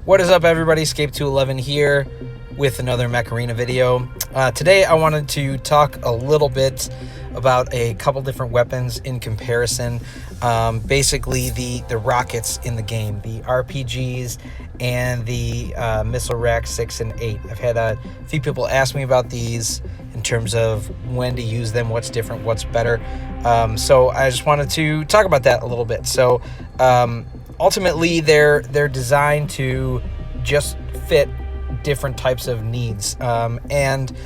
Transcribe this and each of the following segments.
What is up, everybody? Escape211 here with another Mech Arena video. Today I wanted to talk a little bit about a couple different weapons in comparison. Basically the rockets in the game, the RPGs and the missile rack 6 and 8. I've had a few people ask me about these in terms of when to use them, what's different, what's better. So I just wanted to talk about that a little bit. So ultimately they're designed to just fit different types of needs and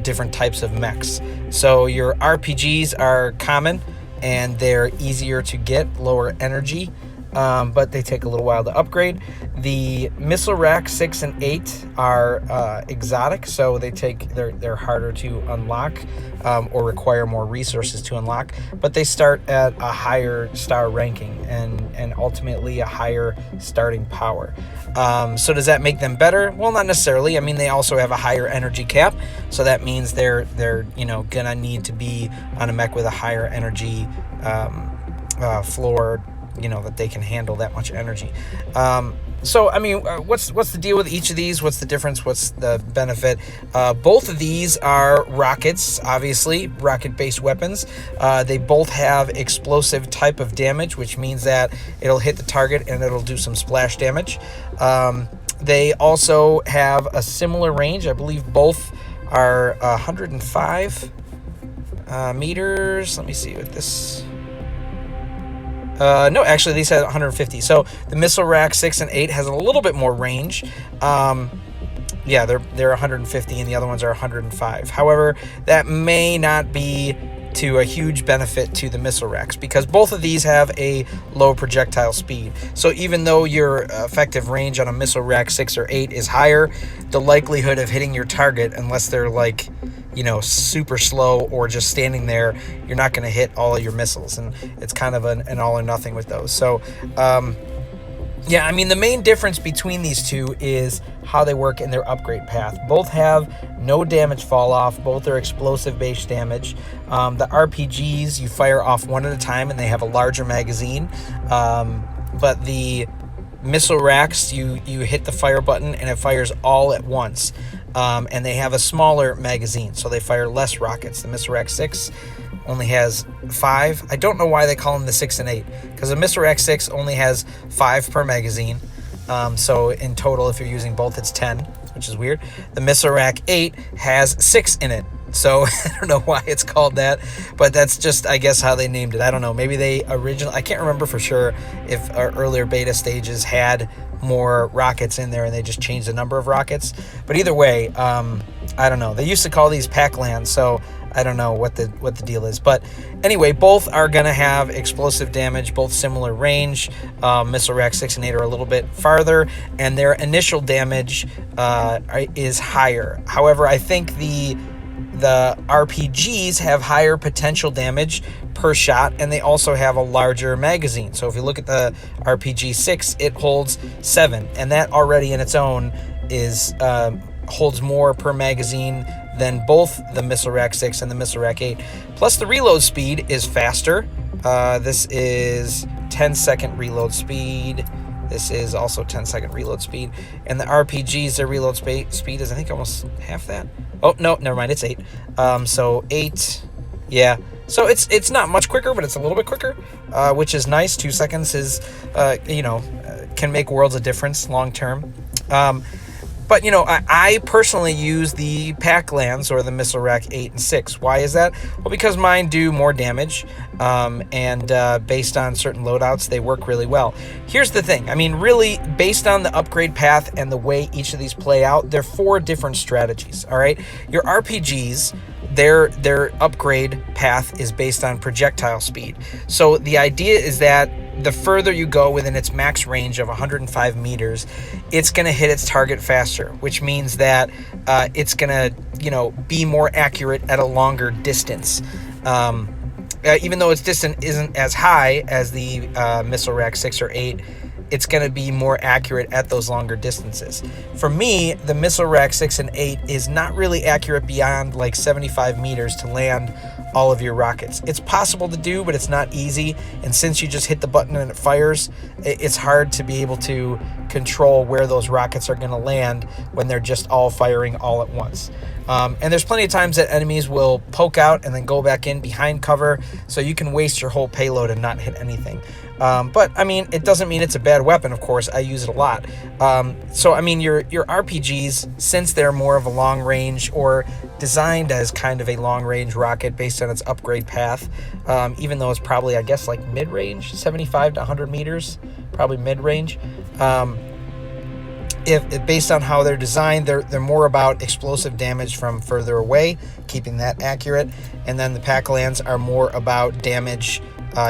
different types of mechs. So your RPGs are common and they're easier to get, lower energy, but they take a little while to upgrade. The missile rack 6 and 8 are exotic, so they're harder to unlock or require more resources to unlock, but they start at a higher star ranking and ultimately a higher starting power. So does that make them better? Well, not necessarily. I mean, they also have a higher energy cap, so that means they're gonna need to be on a mech with a higher energy floor, that they can handle that much energy. So I mean, what's the deal with each of these? What's the difference? What's the benefit? Both of these are rockets, obviously rocket-based weapons. They both have explosive type of damage, which means that it'll hit the target and it'll do some splash damage. They also have a similar range. I believe both are 105 meters. Let me see what this. No, actually, these had 150. So the missile rack 6 and 8 has a little bit more range. Yeah, they're 150, and the other ones are 105. However, that may not be to a huge benefit to the missile racks because both of these have a low projectile speed. So even though your effective range on a missile rack 6 or 8 is higher, the likelihood of hitting your target, unless they're like super slow or just standing there, you're not going to hit all of your missiles, and it's kind of an all or nothing with those. So yeah, I mean, the main difference between these two is how they work in their upgrade path. Both have no damage fall off. Both are explosive base damage. The RPGs, you fire off one at a time and they have a larger magazine, but the missile racks, you hit the fire button and it fires all at once, and they have a smaller magazine, so they fire less rockets. The missile rack 6 only has 5. I don't know why they call them the 6 and 8, because the missile rack 6 only has 5 per magazine. So in total, if you're using both, it's 10, which is weird. The missile rack 8 has 6 in it. So I don't know why it's called that, but that's just, I guess, how they named it. I don't know. Maybe they originally, I can't remember for sure if our earlier beta stages had more rockets in there and they just changed the number of rockets. But either way, I don't know. They used to call these Pac-Lands, so I don't know what the deal is. But anyway, both are going to have explosive damage, both similar range. Missile rack 6 and 8 are a little bit farther, and their initial damage is higher. However, I think the RPGs have higher potential damage per shot, and they also have a larger magazine. So if you look at the RPG 6, it holds 7, and that already in its own is holds more per magazine than both the missile rack 6 and the missile rack 8. Plus the reload speed is faster. This is 10-second reload speed. This is also 10-second reload speed. And the RPGs, their reload speed is, I think, almost half that. Oh, no, never mind, it's 8. So 8, yeah. So it's not much quicker, but it's a little bit quicker, which is nice. 2 seconds is, can make worlds of difference long term. But, I personally use the Pac-Lands or the missile rack 8 and 6. Why is that? Well, because mine do more damage, and based on certain loadouts, they work really well. Here's the thing. I mean, really, based on the upgrade path and the way each of these play out, they're 4 different strategies, all right? Your RPGs, their upgrade path is based on projectile speed. So the idea is that the further you go within its max range of 105 meters, it's going to hit its target faster, which means that it's going to, be more accurate at a longer distance. Even though its distance isn't as high as the missile rack 6 or 8, it's going to be more accurate at those longer distances. For me, the missile rack 6 and 8 is not really accurate beyond like 75 meters to land all of your rockets. It's possible to do, but it's not easy. And since you just hit the button and it fires, it's hard to be able to control where those rockets are going to land when they're just all firing all at once. And there's plenty of times that enemies will poke out and then go back in behind cover, so you can waste your whole payload and not hit anything. But I mean, it doesn't mean it's a bad weapon. Of course, I use it a lot. So I mean, your RPGs, since they're more of a long range or designed as kind of a long range rocket based on its upgrade path, even though it's probably, I guess, like mid range, 75 to 100 meters, probably mid range. If based on how they're designed, they're more about explosive damage from further away, keeping that accurate, and then the Pac-Lands are more about damage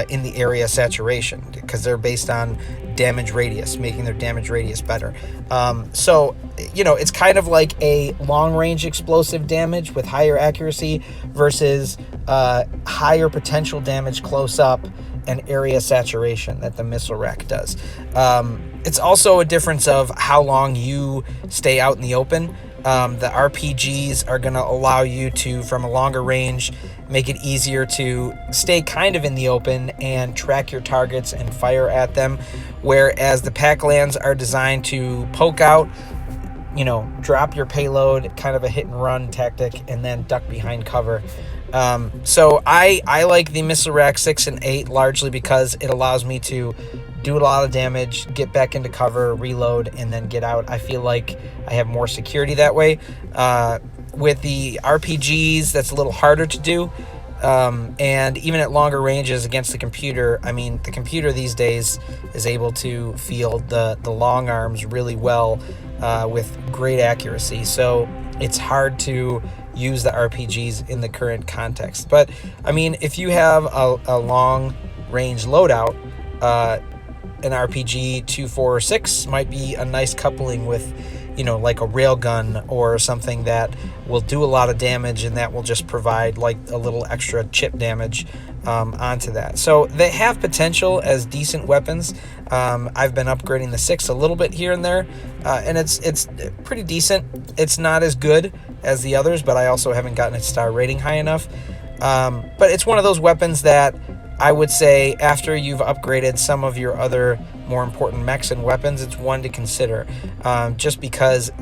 in the area saturation, because they're based on damage radius, making their damage radius better. So, you know, it's kind of like a long-range explosive damage with higher accuracy versus higher potential damage close up and area saturation that the missile rack does. It's also a difference of how long you stay out in the open. The RPGs are going to allow you to, from a longer range, make it easier to stay kind of in the open and track your targets and fire at them, whereas the Pac-Lands are designed to poke out, you know, drop your payload, kind of a hit and run tactic, and then duck behind cover. So I like the Missile Rack 6 and 8 largely because it allows me to do a lot of damage, get back into cover, reload, and then get out. I feel like I have more security that way. With the RPGs, that's a little harder to do. And even at longer ranges against the computer, I mean, the computer these days is able to field the long arms really well with great accuracy. So it's hard to use the RPGs in the current context. But, I mean, if you have a long range loadout, an RPG 2, 4, or 6 might be a nice coupling with, you know, like a railgun or something that will do a lot of damage, and that will just provide like a little extra chip damage onto that. So they have potential as decent weapons. I've been upgrading the 6 a little bit here and there, and it's pretty decent. It's not as good as the others, but I also haven't gotten its star rating high enough. But it's one of those weapons that I would say after you've upgraded some of your other more important mechs and weapons, it's one to consider, just because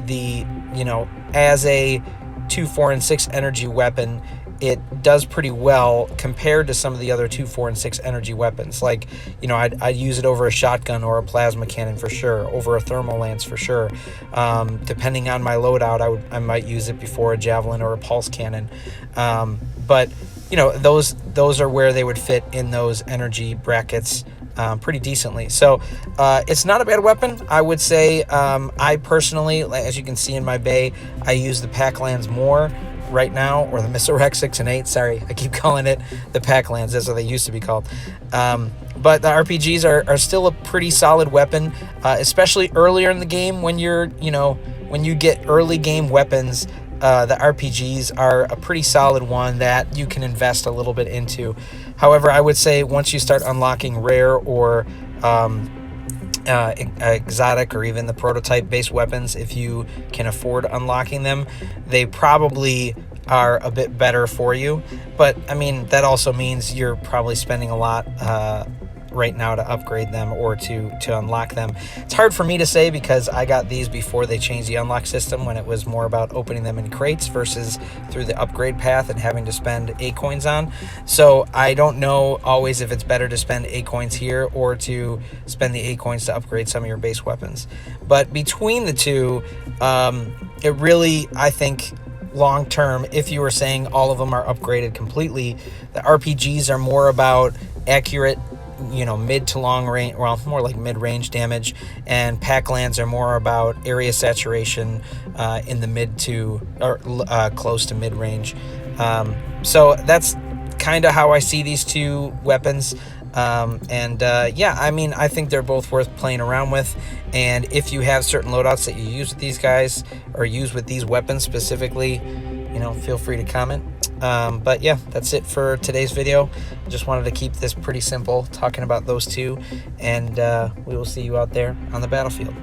as a 2, 4, and 6 energy weapon, it does pretty well compared to some of the other 2, 4, and 6 energy weapons. Like, you know, I'd use it over a shotgun or a plasma cannon for sure, over a thermal lance for sure. Depending on my loadout, I might use it before a javelin or a pulse cannon. But you know, those are where they would fit in those energy brackets pretty decently. So it's not a bad weapon. I would say I personally, as you can see in my bay, I use the Pac-Lands more right now, or the Missile Rack 6 and 8. Sorry, I keep calling it the Pac-Lands. That's what they used to be called. But the RPGs are still a pretty solid weapon, especially earlier in the game when when you get early game weapons. The RPGs are a pretty solid one that you can invest a little bit into. However, I would say once you start unlocking rare or exotic or even the prototype-based weapons, if you can afford unlocking them, they probably are a bit better for you. But, I mean, that also means you're probably spending a lot right now to upgrade them or to unlock them. It's hard for me to say because I got these before they changed the unlock system, when it was more about opening them in crates versus through the upgrade path and having to spend A coins on. So I don't know always if it's better to spend A coins here or to spend the A coins to upgrade some of your base weapons. But between the two, it really, I think, long term, if you were saying all of them are upgraded completely, the RPGs are more about accurate, mid to long range, well, more like mid-range damage, and Pac-Lands are more about area saturation in the mid to, or close to mid-range. So that's kind of how I see these two weapons. Yeah, I mean, I think they're both worth playing around with, and if you have certain loadouts that you use with these guys, or use with these weapons specifically, feel free to comment. But yeah, that's it for today's video. I just wanted to keep this pretty simple, talking about those two, and we will see you out there on the battlefield.